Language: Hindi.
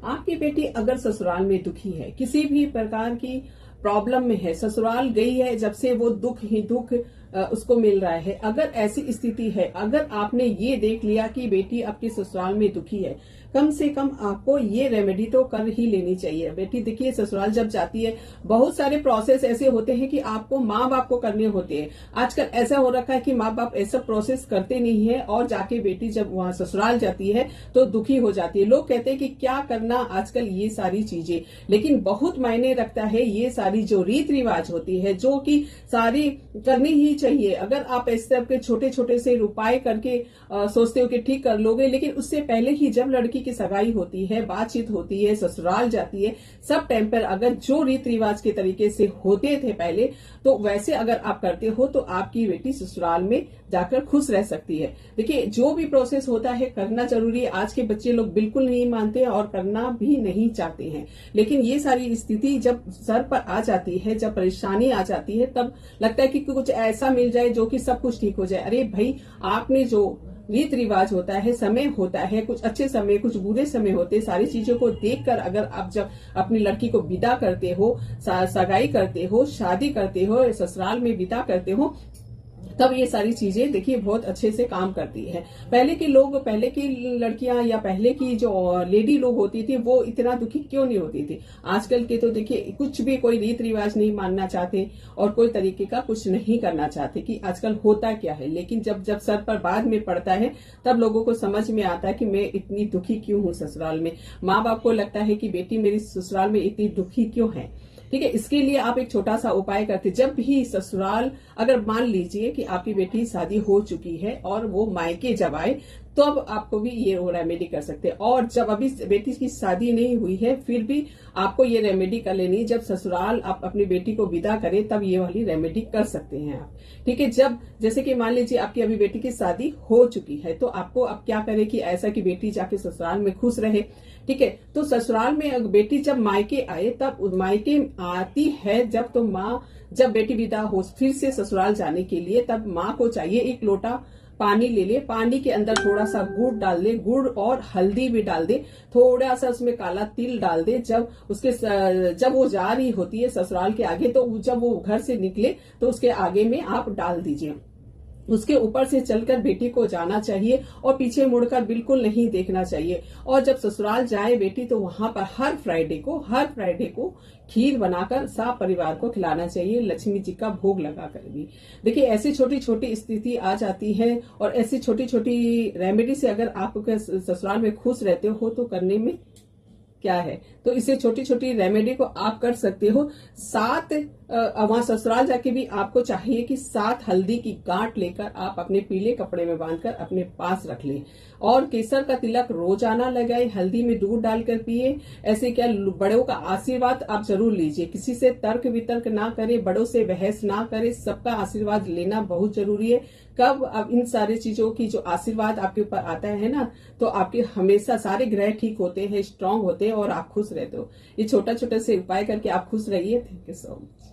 आपकी बेटी अगर ससुराल में दुखी है, किसी भी प्रकार की प्रॉब्लम में है, ससुराल गई है जब से वो दुख ही दुख उसको मिल रहा है, अगर ऐसी स्थिति है, अगर आपने ये देख लिया कि बेटी आपकी ससुराल में दुखी है, कम से कम आपको ये रेमेडी तो कर ही लेनी चाहिए। बेटी देखिए, ससुराल जब जाती है बहुत सारे प्रोसेस ऐसे होते हैं कि आपको माँ बाप को करने होते हैं। आजकल ऐसा हो रखा है कि माँ बाप ऐसा प्रोसेस करते नहीं है और जाके बेटी जब वहां ससुराल जाती है तो दुखी हो जाती है। लोग कहते हैं कि क्या करना आजकल ये सारी चीजें, लेकिन बहुत मायने रखता है ये सारी जो रीत रिवाज होती है, जो कि सारी करनी ही चाहिए। अगर आप इस तरह के छोटे छोटे से उपाय करके सोचते हो कि ठीक कर लोगे, लेकिन उससे पहले ही जब लड़की की सगाई होती है, बातचीत होती है, ससुराल जाती है, सब टाइम पर अगर जो रीत रिवाज के तरीके से होते थे पहले, तो वैसे अगर आप करते हो तो आपकी बेटी ससुराल में जाकर खुश रह सकती है। देखिए, जो भी प्रोसेस होता है करना जरूरी है। आज के बच्चे लोग बिल्कुल नहीं मानते और करना भी नहीं चाहते हैं, लेकिन ये सारी स्थिति जब सर पर आ जाती है, जब परेशानी आ जाती है, तब लगता है कि कुछ ऐसा मिल जाए जो कि सब कुछ ठीक हो जाए। अरे भाई, आपने जो रीत रिवाज होता है, समय होता है, कुछ अच्छे समय कुछ बुरे समय होते, सारी चीजों को देखकर अगर आप जब अपनी लड़की को विदा करते हो, सगाई करते हो, शादी करते हो, ससुराल में विदा करते हो, तब ये सारी चीजें देखिए बहुत अच्छे से काम करती है। पहले के लोग, पहले की लड़कियां या पहले की जो लेडी लोग होती थी वो इतना दुखी क्यों नहीं होती थी। आजकल के तो देखिए कुछ भी कोई रीत रिवाज नहीं मानना चाहते और कोई तरीके का कुछ नहीं करना चाहते कि आजकल होता क्या है। लेकिन जब जब सर पर बाद में पड़ता है तब लोगों को समझ में आता है कि मैं इतनी दुखी क्यों हूँ ससुराल में। माँ बाप को लगता है कि बेटी मेरी ससुराल में इतनी दुखी क्यों है। ठीक है, इसके लिए आप एक छोटा सा उपाय करते, जब भी ससुराल, अगर मान लीजिए कि आपकी बेटी शादी हो चुकी है और वो मायके जब आए तो अब आपको भी ये रेमेडी कर सकते हैं। और जब अभी बेटी की शादी नहीं हुई है फिर भी आपको ये रेमेडी कर लेनी, जब ससुराल आप अपनी बेटी को विदा करें तब ये वाली रेमेडी कर सकते हैं आप। ठीक है, जब जैसे कि मान लीजिए आपकी अभी बेटी की शादी हो चुकी है तो आपको अब क्या करे कि ऐसा कि बेटी जाके ससुराल में खुश रहे। ठीक है, तो ससुराल में बेटी जब मायके आए, तब मायके आती है जब, तो माँ जब बेटी विदा हो फिर से ससुराल जाने के लिए, तब माँ को चाहिए एक लोटा पानी ले ले, पानी के अंदर थोड़ा सा गुड़ डाल दे, गुड़ और हल्दी भी डाल दे, थोड़ा सा उसमें काला तिल डाल दे। जब वो जा रही होती है ससुराल के आगे, तो जब वो घर से निकले तो उसके आगे में आप डाल दीजिए। उसके ऊपर से चलकर बेटी को जाना चाहिए और पीछे मुड़कर बिल्कुल नहीं देखना चाहिए। और जब ससुराल जाए बेटी तो वहां पर हर फ्राइडे को खीर बनाकर सब परिवार को खिलाना चाहिए, लक्ष्मी जी का भोग लगाकर भी। देखिए, ऐसी छोटी छोटी स्थिति आ जाती है और ऐसी छोटी छोटी रेमेडी से अगर आप ससुराल में खुश रहते हो तो करने में क्या है। तो इसे छोटी छोटी रेमेडी को आप कर सकते हो। वहां ससुराल जाके भी आपको चाहिए कि 7 हल्दी की गांठ लेकर आप अपने पीले कपड़े में बांधकर अपने पास रख लें और केसर का तिलक रोजाना लगाए, हल्दी में दूध डालकर पिए। ऐसे क्या, बड़ों का आशीर्वाद आप जरूर लीजिए, किसी से तर्क वितर्क ना करें, बड़ों से बहस ना करें, सबका आशीर्वाद लेना बहुत जरूरी है। कब अब इन सारी चीजों की जो आशीर्वाद आपके ऊपर आता है ना, तो आपके हमेशा सारे ग्रह ठीक होते हैं, स्ट्रांग होते हैं और आप खुश रहते हो। ये छोटा छोटा से उपाय करके आप खुश रहिए। Thank you so much.